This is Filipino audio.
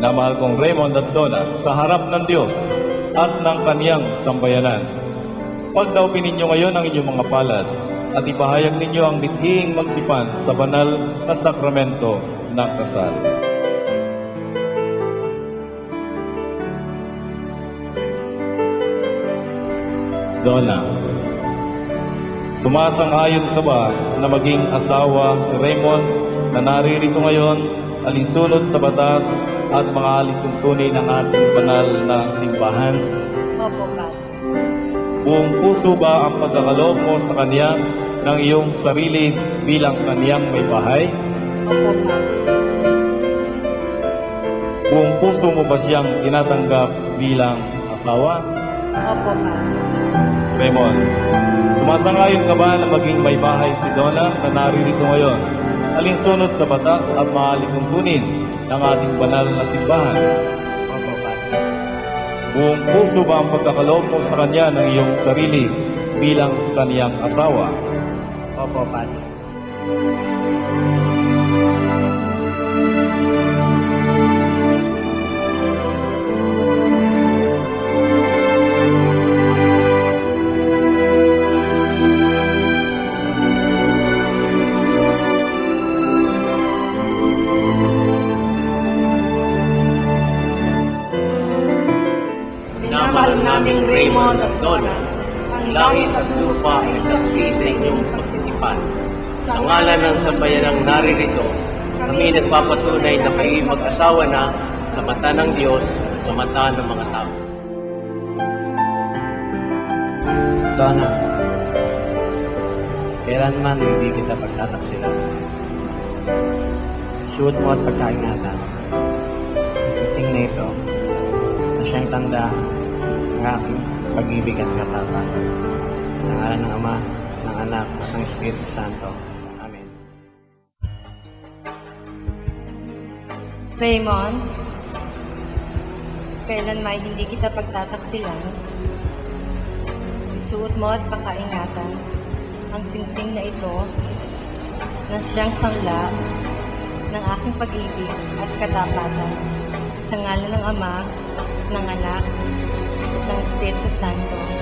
na mahal kong Raymond at Donna sa harap ng Diyos at ng kaniyang sambayanan. Pagdaupin ninyo ngayon ang inyong mga palad at ipahayag ninyo ang bithing magtipan sa banal na sakramento ng kasal. Donna, sumasang-ayon ka ba na maging asawa si Raymond na naririto ngayon alinsunod sa batas at mga alituntunin ng ating banal na simbahan? Opo, Padre. Buong puso ba ang pagkakaloob mo sa kanya ng iyong sarili bilang kaniyang may bahay? Opo, Padre. Buong puso mo ba siyang tinatanggap bilang asawa? Opo, Padre. Raymond, sumasang-ayon ka ba na maging may bahay si Donna na naririto ngayon alinsunod sa batas at mga alituntunin ng ating banal na simbahan? Opo, Padre. Buong puso ba ang pagkakaloob mo sa kanya ng iyong sarili bilang kaniyang asawa? Opo, Padre. Minamahal naming Raymond at Donna, ang langit at lupa ay saksi sa inyong pagtitipan. Sa ngalan ng sambayanang naririto, kami nagpapatunay na kayo'y mag-asawa na sa mata ng Diyos at sa mata ng mga tao. Donna, kailanman hindi kita pagtataksilan. Suot mo at pagkaingatan. Sising na ito na siyang tanda ng aking pag-ibig at katapatan. Sa ngalan ng Ama, ng Anak, at ng Espiritu Santo. Amen. Raymond, kailanman hindi kita pagtataksilan. Isuot mo at pakaingatan ang singsing na ito na siyang sangla ng aking pag-ibig at katapatan. Sa ngalan ng Ama, ng Anak, at ng Espiritu Santo.